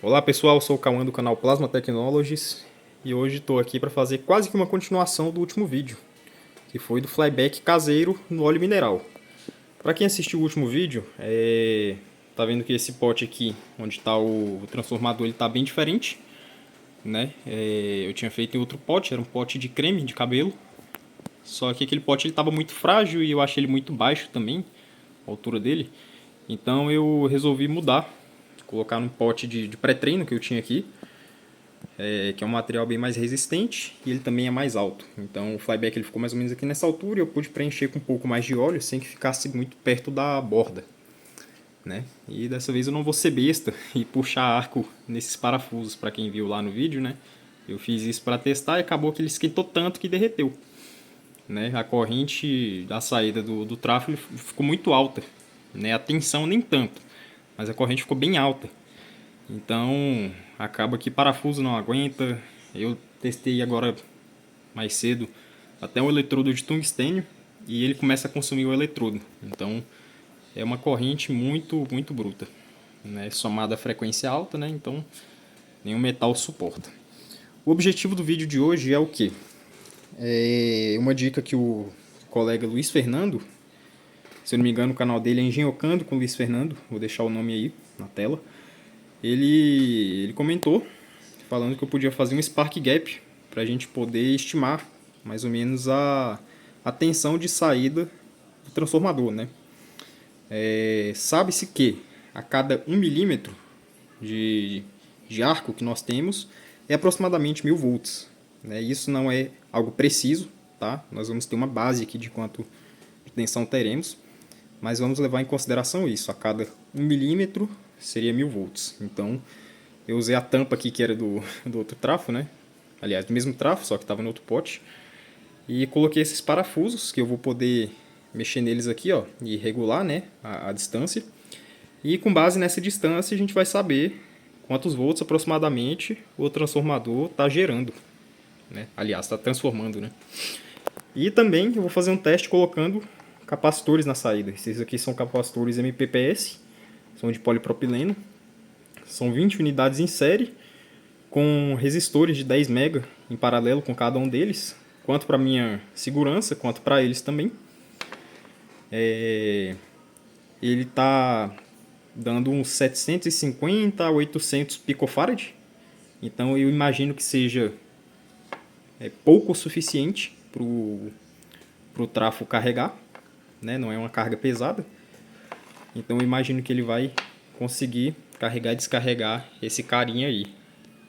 Olá pessoal, sou o Cauã do canal Plasma Technologies e hoje estou aqui para fazer quase que uma continuação do último vídeo, que foi do flyback caseiro no óleo mineral. Para quem assistiu o último vídeo, tá vendo que esse pote aqui, onde está o transformador, ele tá bem diferente, né? Eu tinha feito em outro pote, era um pote de creme de cabelo, só que aquele pote ele estava muito frágil e eu achei ele muito baixo também, a altura dele. Então eu resolvi mudar, colocar num pote de pré-treino que eu tinha aqui, que é um material bem mais resistente e ele também é mais alto. Então o flyback ele ficou mais ou menos aqui nessa altura e eu pude preencher com um pouco mais de óleo sem que ficasse muito perto da borda, né? E dessa vez eu não vou ser besta e puxar arco nesses parafusos, para quem viu lá no vídeo, né? Eu fiz isso para testar e acabou que ele esquentou tanto que derreteu, né? A corrente da saída do tráfego ficou muito alta, né? A tensão nem tanto, mas a corrente ficou bem alta. Então acaba que parafuso não aguenta. Eu testei agora mais cedo até um eletrodo de tungstênio e ele começa a consumir o eletrodo. Então é uma corrente muito bruta, né? Somada à frequência alta, né? Então nenhum metal suporta. O objetivo do vídeo de hoje é o que? É uma dica que o colega Luiz Fernando, se eu não me engano o canal dele é Engenhocando com Luiz Fernando, vou deixar o nome aí na tela. Ele comentou falando que eu podia fazer um spark gap para a gente poder estimar mais ou menos a tensão de saída do transformador, né? Sabe-se que a cada 1 milímetro de arco que nós temos é aproximadamente 1000 volts, né? Isso não é algo preciso, tá? Nós vamos ter uma base aqui de quanto de tensão teremos, mas vamos levar em consideração isso. A cada 1 milímetro seria 1000 volts. Então eu usei a tampa aqui que era do outro trafo, né? Aliás, do mesmo trafo, só que estava no outro pote. E coloquei esses parafusos que eu vou poder mexer neles aqui, ó, e regular, né, a distância. E com base nessa distância a gente vai saber quantos volts aproximadamente o transformador está gerando, né? Aliás, está transformando, né? E também eu vou fazer um teste colocando capacitores na saída. Esses aqui são capacitores MPPS, são de polipropileno. São 20 unidades em série, com resistores de 10 mega em paralelo com cada um deles, quanto para minha segurança, quanto para eles também. Ele está dando uns 750 a 800 picofarad, então eu imagino que seja pouco o suficiente para o trafo carregar, né? Não é uma carga pesada, então eu imagino que ele vai conseguir carregar e descarregar esse carinha aí.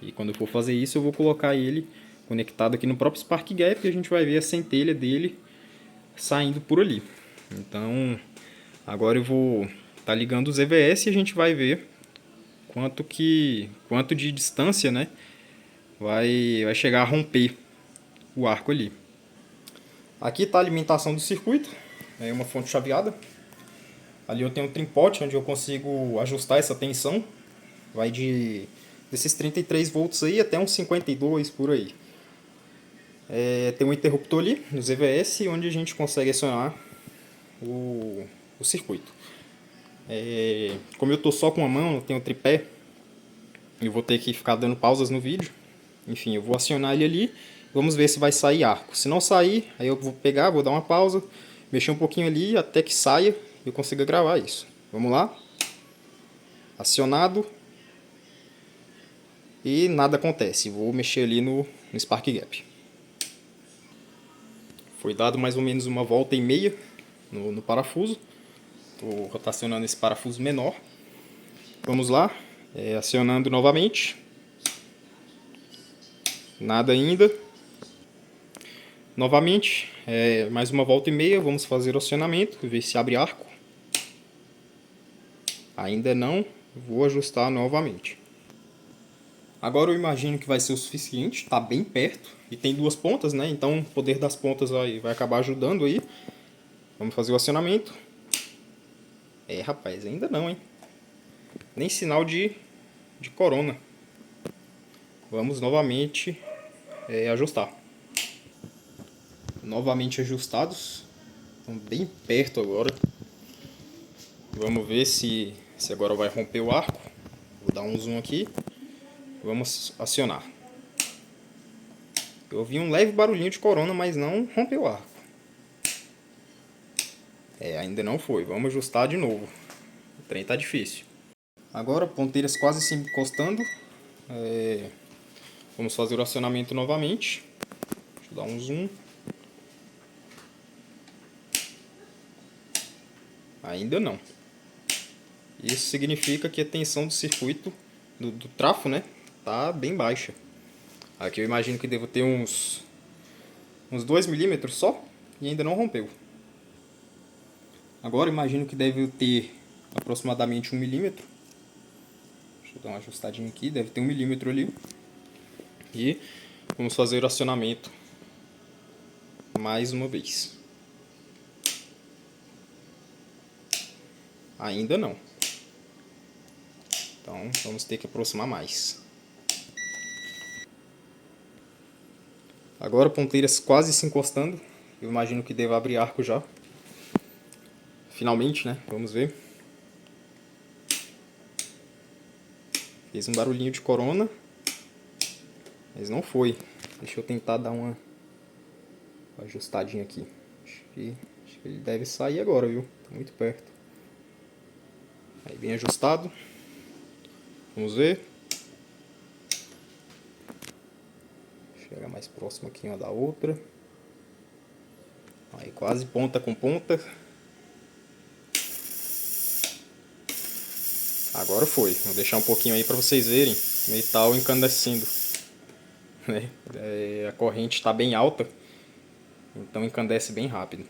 E quando eu for fazer isso, eu vou colocar ele conectado aqui no próprio Spark Gap e a gente vai ver a centelha dele saindo por ali. Então, agora eu vou estar ligando os EVS e a gente vai ver quanto de distância, né, vai chegar a romper o arco ali. Aqui está a alimentação do circuito, é uma fonte chaveada. Ali eu tenho um trimpote onde eu consigo ajustar essa tensão. Vai desses 33 volts aí até uns 52 por aí. Tem um interruptor ali nos EVS onde a gente consegue acionar o circuito. Como eu estou só com uma mão, não tenho tripé, eu vou ter que ficar dando pausas no vídeo. Enfim, eu vou acionar ele ali, vamos ver se vai sair arco. Se não sair, aí eu vou pegar, vou dar uma pausa, mexer um pouquinho ali até que saia e eu consiga gravar isso. Vamos lá? Acionado. E nada acontece. Vou mexer ali no Spark Gap. Foi dado mais ou menos uma volta e meia no parafuso. Estou rotacionando esse parafuso menor. Vamos lá. Acionando novamente. Nada ainda. Novamente. Mais uma volta e meia. Vamos fazer o acionamento. Ver se abre arco. Ainda não. Vou ajustar novamente. Agora eu imagino que vai ser o suficiente, está bem perto e tem duas pontas, né? Então o poder das pontas vai acabar ajudando aí. Vamos fazer o acionamento. Rapaz, ainda não, hein? Nem sinal de corona. Vamos novamente ajustar. Novamente ajustados. Estão bem perto agora. Vamos ver se agora vai romper o arco. Vou dar um zoom aqui. Vamos acionar. Eu ouvi um leve barulhinho de corona, mas não rompeu o arco. Ainda não foi. Vamos ajustar de novo. O trem tá difícil. Agora, ponteiras quase se encostando. Vamos fazer o acionamento novamente. Deixa eu dar um zoom. Ainda não. Isso significa que a tensão do circuito, do trafo, né, tá bem baixa. Aqui eu imagino que devo ter uns 2 milímetros só e ainda não rompeu. Agora imagino que deve ter aproximadamente 1 milímetro. Deixa eu dar uma ajustadinha aqui, deve ter 1 milímetro ali. E vamos fazer o acionamento mais uma vez. Ainda não. Então vamos ter que aproximar mais. Agora ponteiras quase se encostando. Eu imagino que deva abrir arco já. Finalmente, né? Vamos ver. Fez um barulhinho de corona. Mas não foi. Deixa eu tentar dar uma ajustadinha aqui. Acho que ele deve sair agora, viu? Tá muito perto. Aí bem ajustado. Vamos ver. Chegar mais próximo aqui uma da outra. Aí quase ponta com ponta. Agora foi. Vou deixar um pouquinho aí para vocês verem. O metal incandescendo. Né? A corrente está bem alta. Então encandece bem rápido.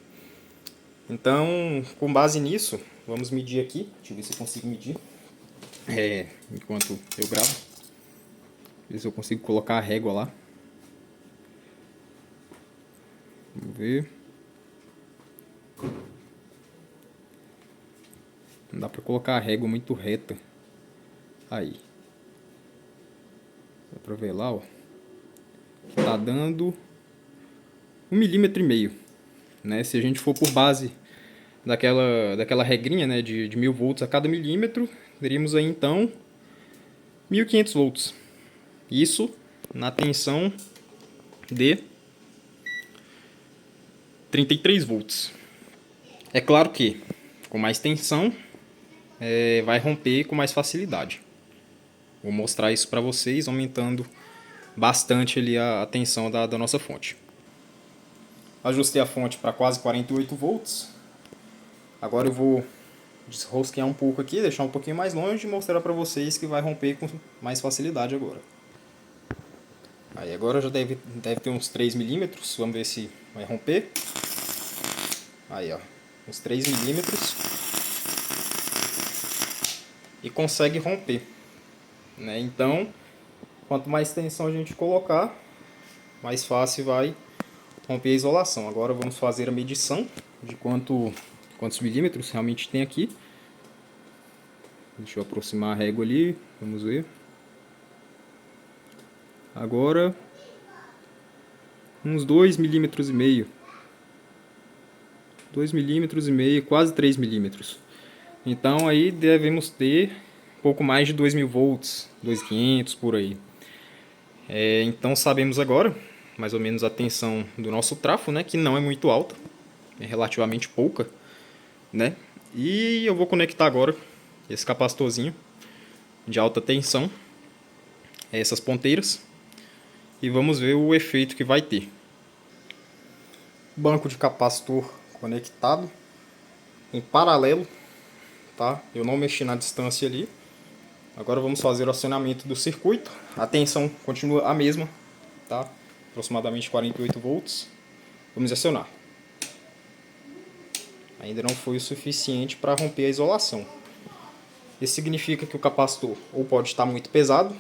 Então, com base nisso, vamos medir aqui. Deixa eu ver se eu consigo medir. Enquanto eu gravo. Ver se eu consigo colocar a régua lá. Vamos ver. Não dá pra colocar a régua muito reta. Aí. Dá pra ver lá, ó. Tá dando 1,5 milímetro. Né? Se a gente for por base daquela regrinha, né, de 1000 volts a cada milímetro, teríamos aí então 1500 volts. Isso na tensão de 33 volts. É claro que com mais tensão vai romper com mais facilidade. Vou mostrar isso para vocês, aumentando bastante ali a tensão da nossa fonte. Ajustei a fonte para quase 48 volts. Agora eu vou desrosquear um pouco aqui, deixar um pouquinho mais longe e mostrar para vocês que vai romper com mais facilidade agora. Aí agora já deve ter uns 3 milímetros, vamos ver se vai romper. Aí ó, uns 3 milímetros. E consegue romper. Né? Então, quanto mais tensão a gente colocar, mais fácil vai romper a isolação. Agora vamos fazer a medição de quantos milímetros realmente tem aqui. Deixa eu aproximar a régua ali, vamos ver. Agora, uns 2,5 milímetros. 2,5 milímetros, quase 3 milímetros. Então aí devemos ter um pouco mais de 2.000 volts, 2.500 por aí. Então sabemos agora mais ou menos a tensão do nosso trafo, né, que não é muito alta, é relativamente pouca, né? E eu vou conectar agora esse capacitorzinho de alta tensão, essas ponteiras, e vamos ver o efeito que vai ter. Banco de capacitor conectado em paralelo, tá? Eu não mexi na distância ali. Agora vamos fazer o acionamento do circuito. A tensão continua a mesma, tá? Aproximadamente 48 volts. Vamos acionar. Ainda não foi o suficiente para romper a isolação. Isso significa que o capacitor ou pode estar muito pesado,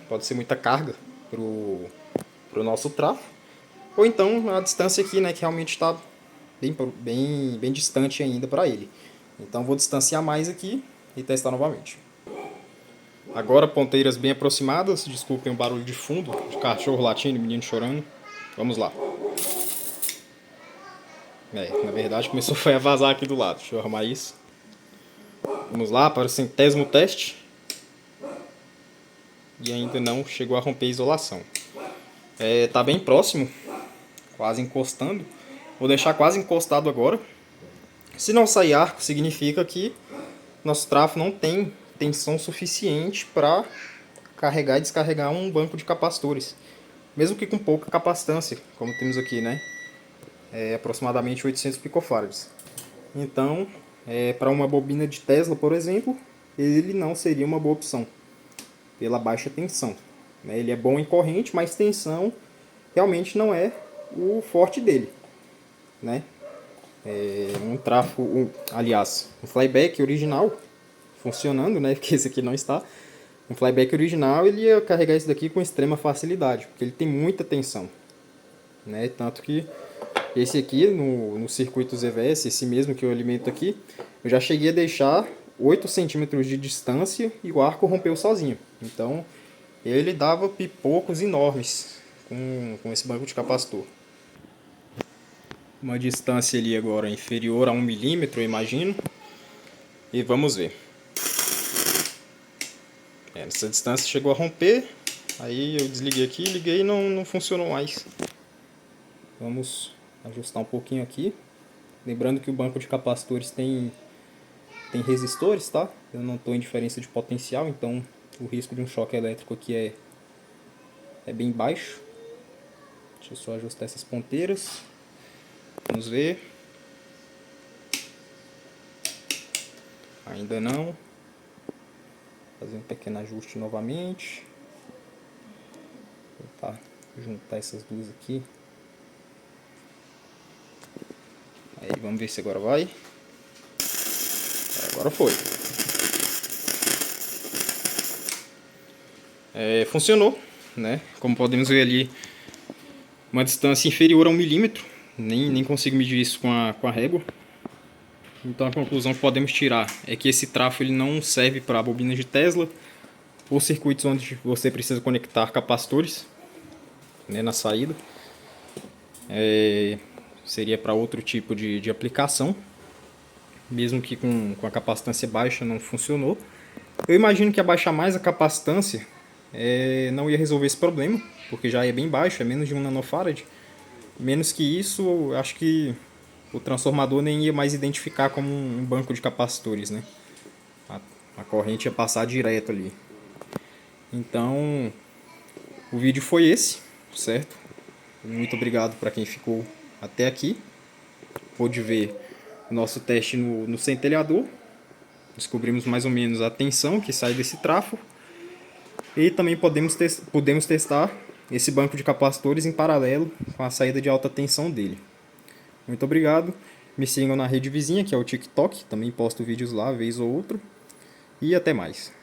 pode ser muita carga para o nosso trafo, ou então a distância aqui, né, que realmente está bem distante ainda para ele. Então vou distanciar mais aqui e testar novamente. Agora ponteiras bem aproximadas, desculpem o barulho de fundo, de cachorro latindo, menino chorando. Vamos lá. Na verdade começou a vazar aqui do lado, deixa eu arrumar isso. Vamos lá para o 100º teste. e ainda não chegou a romper a isolação. Tá bem próximo, quase encostando. Vou deixar quase encostado agora. Se não sair arco, significa que nosso trafo não tem tensão suficiente para carregar e descarregar um banco de capacitores. Mesmo que com pouca capacitância, como temos aqui, né? Aproximadamente 800 picofarads. Então, para uma bobina de Tesla, por exemplo, ele não seria uma boa opção, pela baixa tensão. Ele é bom em corrente, mas tensão realmente não é o forte dele, né? Um trafo, aliás, um flyback original funcionando, né? Porque esse aqui não está. Um flyback original, ele ia carregar isso daqui com extrema facilidade, porque ele tem muita tensão, né? Tanto que esse aqui, no circuito ZVS, esse mesmo que eu alimento aqui, eu já cheguei a deixar 8 centímetros de distância e o arco rompeu sozinho. Então, ele dava pipocos enormes com esse banco de capacitor. Uma distância ali agora inferior a 1 milímetro, eu imagino. E vamos ver. Essa distância chegou a romper. Aí eu desliguei aqui, liguei e não funcionou mais. Vamos ajustar um pouquinho aqui. Lembrando que o banco de capacitores tem resistores, tá? Eu não estou em diferença de potencial, então o risco de um choque elétrico aqui é bem baixo. Deixa eu só ajustar essas ponteiras. Vamos ver. Ainda não. Fazer um pequeno ajuste novamente. Vou tentar juntar essas duas aqui. Aí vamos ver se agora vai. Agora foi. Funcionou, né? Como podemos ver ali, uma distância inferior a 1 milímetro. Nem consigo medir isso com a régua. Então a conclusão que podemos tirar é que esse trafo ele não serve para bobinas de Tesla ou circuitos onde você precisa conectar capacitores, né, na saída. Seria para outro tipo de aplicação, mesmo que com a capacitância baixa não funcionou. Eu imagino que abaixar mais a capacitância não ia resolver esse problema, porque já é bem baixo, é menos de 1 nanofarad. Menos que isso, acho que o transformador nem ia mais identificar como um banco de capacitores, né? A corrente ia passar direto ali. Então, o vídeo foi esse, certo? Muito obrigado para quem ficou até aqui. Pôde ver o nosso teste no centelhador. Descobrimos mais ou menos a tensão que sai desse trafo. E também podemos testar esse banco de capacitores em paralelo com a saída de alta tensão dele. Muito obrigado. Me sigam na rede vizinha, que é o TikTok. Também posto vídeos lá, vez ou outra. E até mais.